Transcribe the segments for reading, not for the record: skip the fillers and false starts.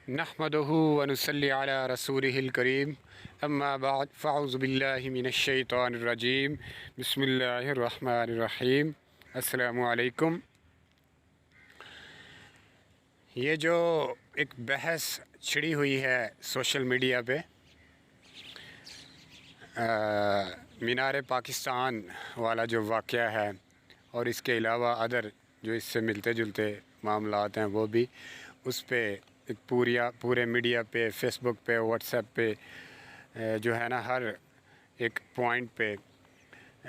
نحمدہ ونصلی علی رسولہ الکریم اما بعد فاعوذ باللہ من الشیطان الرجیم بسم اللہ الرحمن الرحیم۔ السلام علیکم۔ یہ جو ایک بحث چھڑی ہوئی ہے سوشل میڈیا پہ مینار پاکستان والا جو واقعہ ہے، اور اس کے علاوہ ادر جو اس سے ملتے جلتے معاملات ہیں وہ بھی، اس پہ ایک پورے میڈیا پہ، فیس بک پہ، واٹس ایپ پہ جو ہے نا، ہر ایک پوائنٹ پہ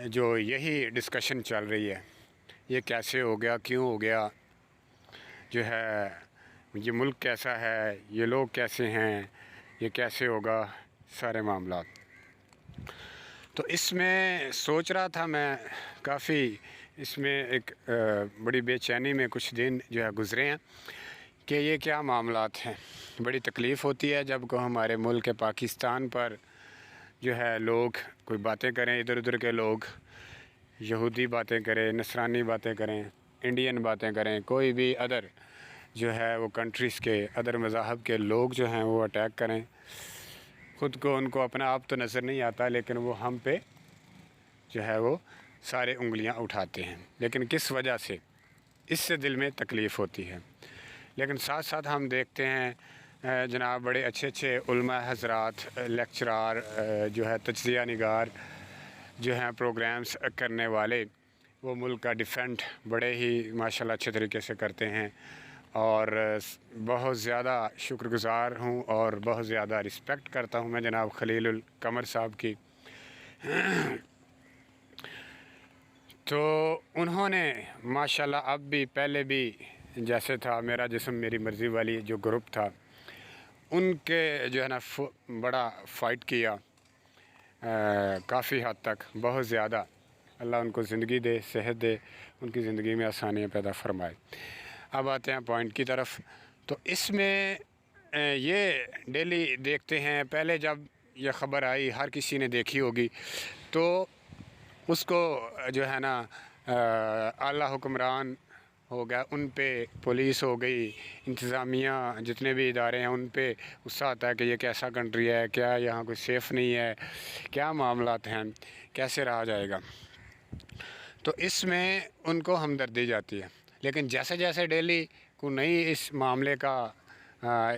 جو یہی ڈسکشن چل رہی ہے، یہ کیسے ہو گیا، کیوں ہو گیا، جو ہے یہ ملک کیسا ہے، یہ لوگ کیسے ہیں، یہ کیسے ہوگا، سارے معاملات۔ تو اس میں سوچ رہا تھا میں کافی، اس میں ایک بڑی بے چینی میں کچھ دن جو ہے گزرے ہیں کہ یہ کیا معاملات ہیں۔ بڑی تکلیف ہوتی ہے جب کو ہمارے ملک پاکستان پر جو ہے لوگ کوئی باتیں کریں، ادھر ادھر کے لوگ یہودی باتیں کریں، نصرانی باتیں کریں، انڈین باتیں کریں، کوئی بھی ادر جو ہے وہ کنٹریز کے ادر مذاہب کے لوگ جو ہیں وہ اٹیک کریں۔ خود کو ان کو اپنا آپ تو نظر نہیں آتا، لیکن وہ ہم پہ جو ہے وہ سارے انگلیاں اٹھاتے ہیں۔ لیکن کس وجہ سے؟ اس سے دل میں تکلیف ہوتی ہے۔ لیکن ساتھ ساتھ ہم دیکھتے ہیں جناب بڑے اچھے اچھے علماء حضرات، لیکچرار، جو ہے تجزیہ نگار جو ہیں، پروگرامز کرنے والے، وہ ملک کا ڈیفینڈ بڑے ہی ماشاءاللہ اچھے طریقے سے کرتے ہیں، اور بہت زیادہ شکر گزار ہوں اور بہت زیادہ رسپیکٹ کرتا ہوں میں جناب خلیل القمر صاحب کی۔ تو انہوں نے ماشاءاللہ اب بھی، پہلے بھی جیسے تھا میرا جسم میری مرضی والی جو گروپ تھا، ان کے جو ہے نا بڑا فائٹ کیا، کافی حد تک، بہت زیادہ۔ اللہ ان کو زندگی دے، صحت دے، ان کی زندگی میں آسانیاں پیدا فرمائے۔ اب آتے ہیں پوائنٹ کی طرف۔ تو اس میں یہ ڈیلی دیکھتے ہیں، پہلے جب یہ خبر آئی ہر کسی نے دیکھی ہوگی، تو اس کو جو ہے نا اعلیٰ حکمران ہو گیا، ان پہ پولیس ہو گئی، انتظامیہ جتنے بھی ادارے ہیں ان پہ غصہ آتا ہے کہ یہ کیسا کنٹری ہے، کیا یہاں کوئی سیف نہیں ہے، کیا معاملات ہیں، کیسے رہا جائے گا۔ تو اس میں ان کو ہمدردی جاتی ہے۔ لیکن جیسے جیسے ڈیلی کو نئی اس معاملے کا،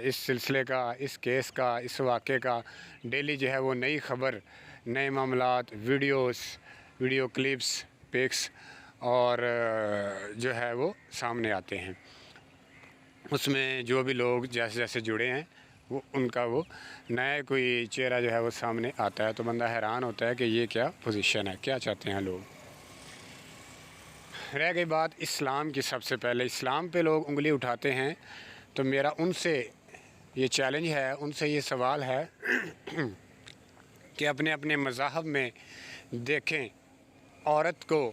اس سلسلے کا، اس کیس کا، اس واقعے کا ڈیلی جو ہے وہ نئی خبر، نئے معاملات، ویڈیو کلپس، پکس اور جو ہے وہ سامنے آتے ہیں۔ اس میں جو بھی لوگ جیسے جیسے جڑے ہیں، وہ ان کا وہ نیا کوئی چہرہ جو ہے وہ سامنے آتا ہے، تو بندہ حیران ہوتا ہے کہ یہ کیا پوزیشن ہے، کیا چاہتے ہیں لوگ۔ رہ گئی بات اسلام کی، سب سے پہلے اسلام پہ لوگ انگلی اٹھاتے ہیں، تو میرا ان سے یہ چیلنج ہے، ان سے یہ سوال ہے کہ اپنے اپنے مذاہب میں دیکھیں عورت کو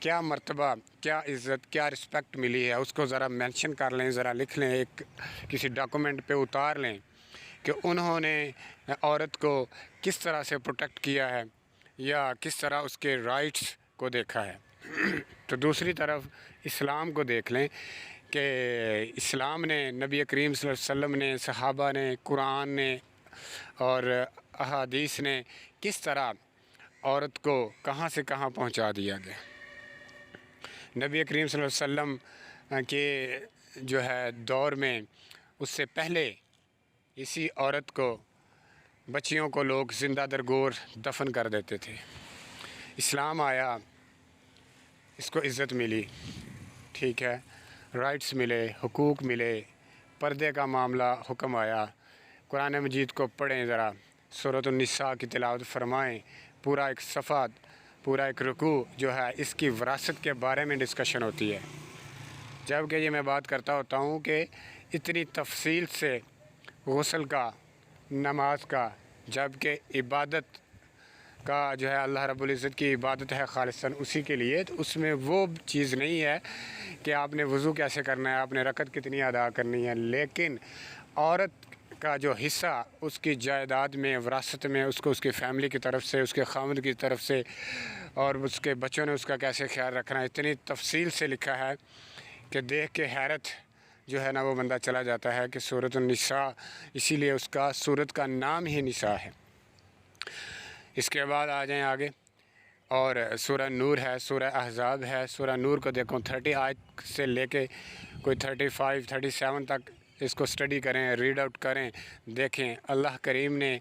کیا مرتبہ، کیا عزت، کیا رسپیکٹ ملی ہے، اس کو ذرا مینشن کر لیں، ذرا لکھ لیں، ایک کسی ڈاکومنٹ پہ اتار لیں کہ انہوں نے عورت کو کس طرح سے پروٹیکٹ کیا ہے، یا کس طرح اس کے رائٹس کو دیکھا ہے۔ تو دوسری طرف اسلام کو دیکھ لیں کہ اسلام نے، نبی کریم صلی اللہ علیہ وسلم نے، صحابہ نے، قرآن نے اور احادیث نے کس طرح عورت کو کہاں سے کہاں پہنچا دیا گیا۔ نبی کریم صلی اللہ علیہ وسلم کے جو ہے دور میں، اس سے پہلے اسی عورت کو، بچیوں کو لوگ زندہ درگور دفن کر دیتے تھے۔ اسلام آیا، اس کو عزت ملی، ٹھیک ہے، رائٹس ملے، حقوق ملے، پردے کا معاملہ حکم آیا۔ قرآن مجید کو پڑھیں، ذرا سورۃ النساء کی تلاوت فرمائیں، پورا ایک صفحہ، پورا ایک رکوع جو ہے اس کی وراثت کے بارے میں ڈسکشن ہوتی ہے۔ جب کہ یہ میں بات کرتا ہوتا ہوں کہ اتنی تفصیل سے غسل کا، نماز کا، جب کہ عبادت کا جو ہے اللہ رب العزت کی عبادت ہے خالصاً اسی کے لیے، تو اس میں وہ چیز نہیں ہے کہ آپ نے وضو کیسے کرنا ہے، آپ نے رکعت کتنی ادا کرنی ہے۔ لیکن عورت کا جو حصہ اس کی جائیداد میں، وراثت میں، اس کو اس کی فیملی کی طرف سے، اس کے خاوند کی طرف سے، اور اس کے بچوں نے اس کا کیسے خیال رکھنا ہے، اتنی تفصیل سے لکھا ہے کہ دیکھ کے حیرت جو ہے نا وہ بندہ چلا جاتا ہے کہ سورۃ النساء، اسی لیے اس کا سورت کا نام ہی نساء ہے۔ اس کے بعد آ جائیں آگے، اور سورہ نور ہے، سورہ احزاب ہے۔ سورہ نور کو دیکھو 30 آیت سے لے کے کوئی 35 37 تک اس کو سٹڈی کریں، ریڈ آؤٹ کریں، دیکھیں اللہ کریم نے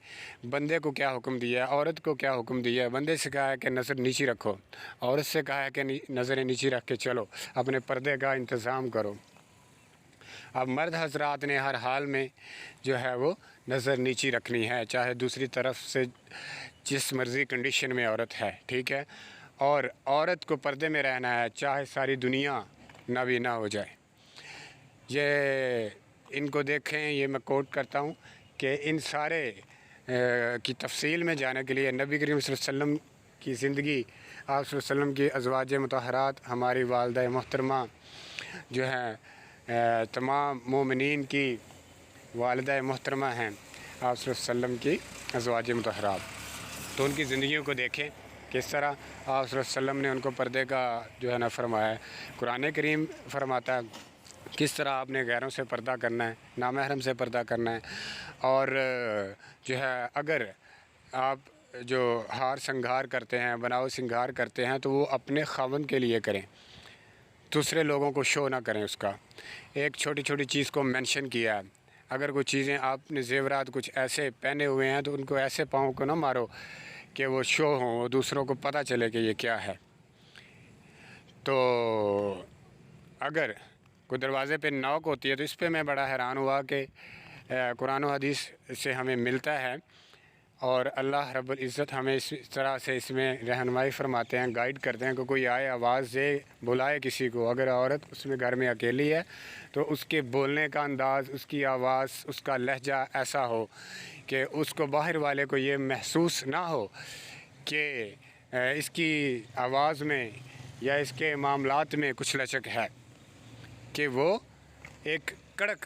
بندے کو کیا حکم دیا ہے، عورت کو کیا حکم دیا ہے۔ بندے سے کہا ہے کہ نظر نیچی رکھو، عورت سے کہا ہے کہ نظریں نیچی رکھ کے چلو، اپنے پردے کا انتظام کرو۔ اب مرد حضرات نے ہر حال میں جو ہے وہ نظر نیچی رکھنی ہے، چاہے دوسری طرف سے جس مرضی کنڈیشن میں عورت ہے، ٹھیک ہے، اور عورت کو پردے میں رہنا ہے، چاہے ساری دنیا نابینا ہو جائے۔ یہ ان کو دیکھیں، یہ میں کوٹ کرتا ہوں کہ ان سارے کی تفصیل میں جانے کے لیے نبی کریم صلی اللہ علیہ وسلم کی زندگی، آپ صلی اللہ علیہ وسلم کی ازواج مطہرات، ہماری والدہ محترمہ جو ہیں، تمام مومنین کی والدہ محترمہ ہیں آپ صلی اللہ علیہ وسلم کی ازواج مطہرات، تو ان کی زندگیوں کو دیکھیں کس طرح آپ صلی اللہ علیہ وسلم نے ان کو پردے کا جو ہے نا فرمایا ہے۔ قرآن کریم فرماتا ہے کس طرح آپ نے غیروں سے پردہ کرنا ہے، نامحرم سے پردہ کرنا ہے، اور جو ہے اگر آپ جو ہار سنگھار کرتے ہیں، بناؤ سنگھار کرتے ہیں، تو وہ اپنے خاوند کے لیے کریں، دوسرے لوگوں کو شو نہ کریں۔ اس کا ایک چھوٹی چھوٹی چیز کو مینشن کیا ہے، اگر کوئی چیزیں آپ نے زیورات کچھ ایسے پہنے ہوئے ہیں تو ان کو ایسے پاؤں کو نہ مارو کہ وہ شو ہوں، وہ دوسروں کو پتہ چلے کہ یہ کیا ہے۔ تو اگر کوئی دروازے پہ نوک ہوتی ہے تو اس پہ میں بڑا حیران ہوا کہ قرآن و حدیث سے ہمیں ملتا ہے، اور اللہ رب العزت ہمیں اس طرح سے اس میں رہنمائی فرماتے ہیں، گائیڈ کرتے ہیں کہ کوئی آئے آواز دے، بلائے کسی کو، اگر عورت اس میں گھر میں اکیلی ہے تو اس کے بولنے کا انداز، اس کی آواز، اس کا لہجہ ایسا ہو کہ اس کو باہر والے کو یہ محسوس نہ ہو کہ اس کی آواز میں یا اس کے معاملات میں کچھ لچک ہے، کہ وہ ایک کڑک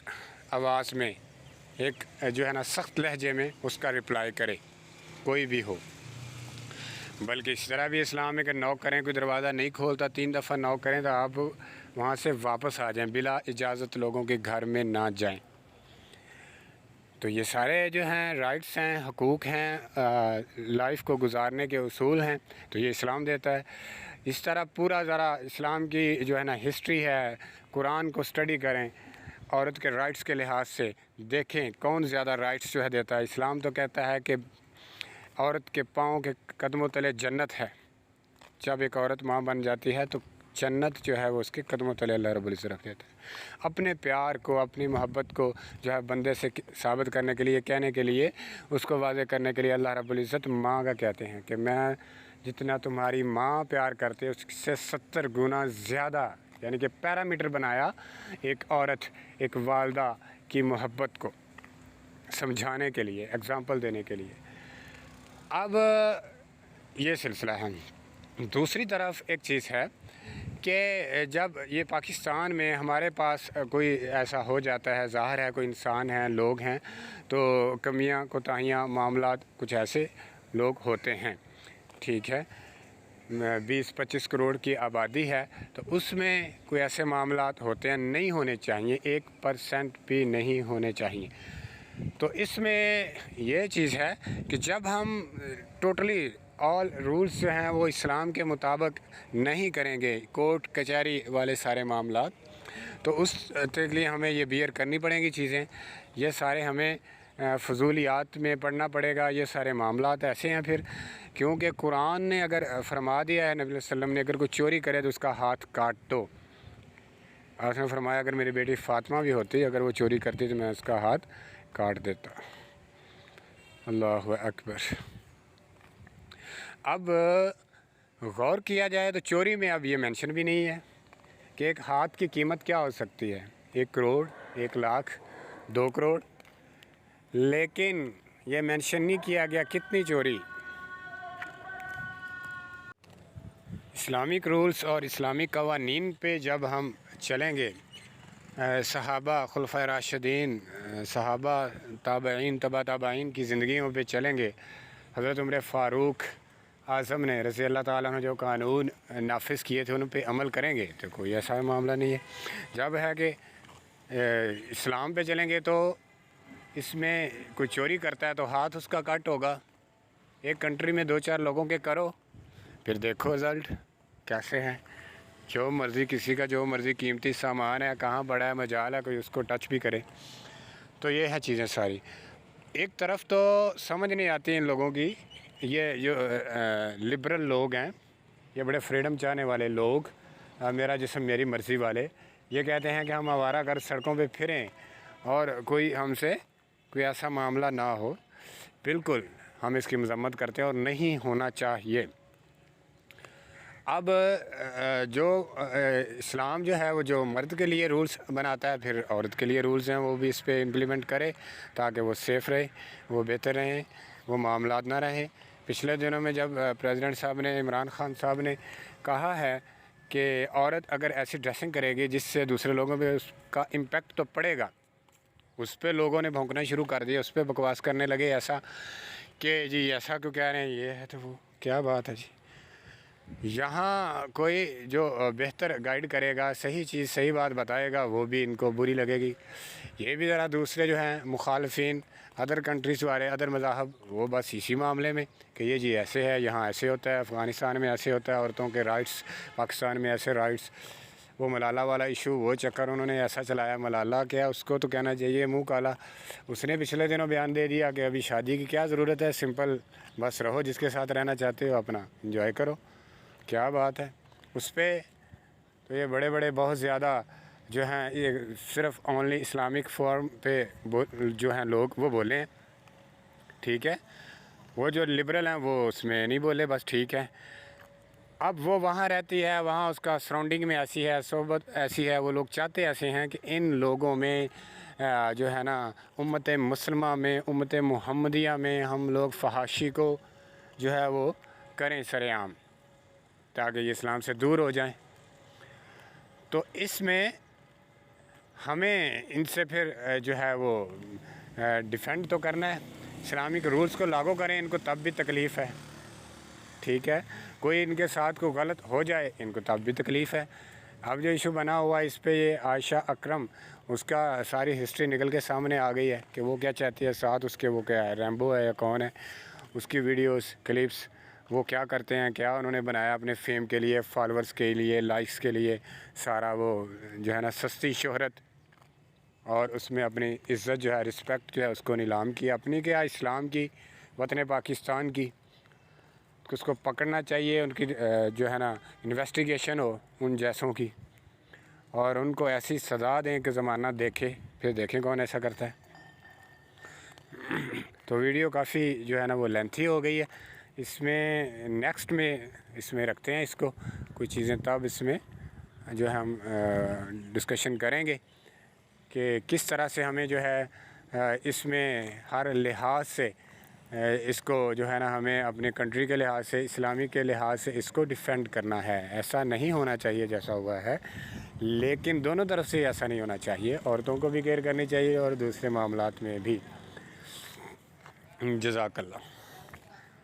آواز میں، ایک جو ہے نا سخت لہجے میں اس کا رپلائی کرے، کوئی بھی ہو۔ بلکہ اس طرح بھی اسلام میں کہ نوک کریں، کوئی دروازہ نہیں کھولتا 3 دفعہ نوک کریں تو آپ وہاں سے واپس آ جائیں، بلا اجازت لوگوں کے گھر میں نہ جائیں۔ تو یہ سارے جو ہیں رائٹس ہیں، حقوق ہیں، لائف کو گزارنے کے اصول ہیں، تو یہ اسلام دیتا ہے۔ اس طرح پورا ذرا اسلام کی جو ہے نا ہسٹری ہے، قرآن کو سٹڈی کریں، عورت کے رائٹس کے لحاظ سے دیکھیں کون زیادہ رائٹس جو ہے دیتا ہے۔ اسلام تو کہتا ہے کہ عورت کے پاؤں کے قدموں تلے جنت ہے، جب ایک عورت ماں بن جاتی ہے تو جنت جو ہے وہ اس کے قدموں تلے اللہ رب العزت رکھ دیتا ہے۔ اپنے پیار کو، اپنی محبت کو جو ہے بندے سے ثابت کرنے کے لیے، کہنے کے لیے، اس کو واضح کرنے کے لیے اللہ رب العزت ماں کا کہتے ہیں کہ میں جتنا تمہاری ماں پیار کرتے اس سے 70 گنا زیادہ، یعنی کہ پیرامیٹر بنایا ایک عورت، ایک والدہ کی محبت کو سمجھانے کے لیے، اگزامپل دینے کے لیے۔ اب یہ سلسلہ ہے۔ دوسری طرف ایک چیز ہے کہ جب یہ پاکستان میں ہمارے پاس کوئی ایسا ہو جاتا ہے، ظاہر ہے کوئی انسان ہیں، لوگ ہیں، تو کمیاں، کوتاہیاں، معاملات کچھ ایسے لوگ ہوتے ہیں، ٹھیک ہے، 20-25 کروڑ کی آبادی ہے، تو اس میں کوئی ایسے معاملات ہوتے ہیں، نہیں ہونے چاہیے، 1% بھی نہیں ہونے چاہیے۔ تو اس میں یہ چیز ہے کہ جب ہم ٹوٹلی آل رولز جو ہیں وہ اسلام کے مطابق نہیں کریں گے، کورٹ کچہری والے سارے معاملات، تو اس کے لیے ہمیں یہ بیئر کرنی پڑیں گی چیزیں، یہ سارے ہمیں فضولیات میں پڑھنا پڑے گا، یہ سارے معاملات ایسے ہیں پھر، کیونکہ قرآن نے اگر فرما دیا ہے، نبی علیہ وسلم نے اگر کوئی چوری کرے تو اس کا ہاتھ کاٹ دو۔ آپ نے فرمایا اگر میری بیٹی فاطمہ بھی ہوتی، اگر وہ چوری کرتی تو میں اس کا ہاتھ کاٹ دیتا۔ اللہ اکبر۔ اب غور کیا جائے تو چوری میں اب یہ مینشن بھی نہیں ہے کہ ایک ہاتھ کی قیمت کیا ہو سکتی ہے، 1 کروڑ، 1 لاکھ، 2 کروڑ، لیکن یہ مینشن نہیں کیا گیا کتنی چوری۔ اسلامک رولز اور اسلامک قوانین پہ جب ہم چلیں گے، صحابہ، خلفائے راشدین، صحابہ، تابعین، تبع تابعین کی زندگیوں پہ چلیں گے، حضرت عمر فاروق اعظم نے رضی اللہ تعالیٰ عنہ جو قانون نافذ کیے تھے ان پہ عمل کریں گے تو کوئی ایسا معاملہ نہیں ہے۔ جب ہے کہ اسلام پہ چلیں گے تو اس میں کوئی چوری کرتا ہے تو ہاتھ اس کا کٹ ہوگا. ایک کنٹری میں 2-4 لوگوں کے کرو، پھر دیکھو رزلٹ کیسے ہیں. جو مرضی کسی کا جو مرضی قیمتی سامان ہے، کہاں بڑا ہے مجال ہے کوئی اس کو ٹچ بھی کرے. تو یہ ہے چیزیں ساری. ایک طرف تو سمجھ نہیں آتی ان لوگوں کی، یہ جو لبرل لوگ ہیں، یہ بڑے فریڈم چاہنے والے لوگ، میرا جسم میری مرضی والے، یہ کہتے ہیں کہ ہم آوارہ گر سڑکوں پہ پھریں اور کوئی ہم سے کوئی ایسا معاملہ نہ ہو. بالکل ہم اس کی مذمت کرتے ہیں اور نہیں ہونا چاہیے. اب جو اسلام جو ہے وہ جو مرد کے لیے رولز بناتا ہے، پھر عورت کے لیے رولز ہیں وہ بھی اس پہ امپلیمنٹ کرے تاکہ وہ سیف رہے، وہ بہتر رہیں، وہ معاملات نہ رہیں. پچھلے دنوں میں جب پریزیڈنٹ صاحب نے، عمران خان صاحب نے کہا ہے کہ عورت اگر ایسی ڈریسنگ کرے گی جس سے دوسرے لوگوں پہ اس کا امپیکٹ تو پڑے گا، اس پہ لوگوں نے بھونکنا شروع کر دیا، اس پہ بکواس کرنے لگے ایسا کہ جی ایسا کیوں کہہ رہے ہیں، یہ ہے تو وہ کیا بات ہے جی. یہاں کوئی جو بہتر گائیڈ کرے گا، صحیح چیز صحیح بات بتائے گا، وہ بھی ان کو بری لگے گی. یہ بھی ذرا دوسرے جو ہیں مخالفین، ادر کنٹریز والے، ادر مذاہب، وہ بس اسی معاملے میں کہ یہ جی ایسے ہے، یہاں ایسے ہوتا ہے، افغانستان میں ایسے ہوتا ہے، عورتوں کے رائٹس، پاکستان میں ایسے رائٹس. وہ ملالہ والا ایشو، وہ چکر انہوں نے ایسا چلایا. ملالہ کیا، اس کو تو کہنا چاہیے منہ کالا. اس نے پچھلے دنوں بیان دے دیا کہ ابھی شادی کی کیا ضرورت ہے، سمپل بس رہو، جس کے ساتھ رہنا چاہتے ہو اپنا انجوائے کرو. کیا بات ہے اس پہ. تو یہ بڑے بڑے بہت زیادہ جو ہیں، یہ صرف اونلی اسلامک فورم پہ جو ہیں لوگ وہ بولے ہیں. ٹھیک ہے، وہ جو لبرل ہیں وہ اس میں نہیں بولے، بس ٹھیک ہے. اب وہ وہاں رہتی ہے، وہاں اس کا سراؤنڈنگ میں ایسی ہے، صحبت ایسی ہے، وہ لوگ چاہتے ایسے ہیں کہ ان لوگوں میں جو ہے نا امت مسلمہ میں، امت محمدیہ میں ہم لوگ فحاشی کو جو ہے وہ کریں سر عام، تاکہ یہ اسلام سے دور ہو جائیں. تو اس میں ہمیں ان سے پھر جو ہے وہ ڈیفینڈ تو کرنا ہے. اسلامک رولز کو لاگو کریں، ان کو تب بھی تکلیف ہے. ٹھیک ہے، کوئی ان کے ساتھ کوئی غلط ہو جائے ان کو تب بھی تکلیف ہے. اب جو ایشو بنا ہوا ہے اس پہ، یہ عائشہ اکرم، اس کا ساری ہسٹری نکل کے سامنے آ گئی ہے کہ وہ کیا چاہتی ہے. ساتھ اس کے وہ کیا ہے، ریمبو ہے یا کون ہے، اس کی ویڈیوز کلپس وہ کیا کرتے ہیں، کیا انہوں نے بنایا اپنے فیم کے لیے، فالورز کے لیے، لائکس کے لیے، سارا وہ جو ہے نا سستی شہرت، اور اس میں اپنی عزت جو ہے، رسپیکٹ جو ہے اس کو نیلام کیا. اپنی کیا، اسلام کی، وطن پاکستان کی. اس کو پکڑنا چاہیے، ان کی جو ہے نا انویسٹیگیشن ہو ان جیسوں کی، اور ان کو ایسی سزا دیں کہ زمانہ دیکھے، پھر دیکھیں کون ایسا کرتا ہے. تو ویڈیو کافی جو ہے نا وہ لینتھی ہو گئی ہے. اس میں نیکسٹ میں اس میں رکھتے ہیں اس کو کوئی چیزیں، تب اس میں جو ہے ہم ڈسکشن کریں گے کہ کس طرح سے ہمیں جو ہے اس میں ہر لحاظ سے اس کو جو ہے نا ہمیں اپنے کنٹری کے لحاظ سے، اسلامی کے لحاظ سے اس کو ڈیفینڈ کرنا ہے. ایسا نہیں ہونا چاہیے جیسا ہوا ہے، لیکن دونوں طرف سے ایسا نہیں ہونا چاہیے. عورتوں کو بھی کیئر کرنی چاہیے اور دوسرے معاملات میں بھی. جزاک اللہ.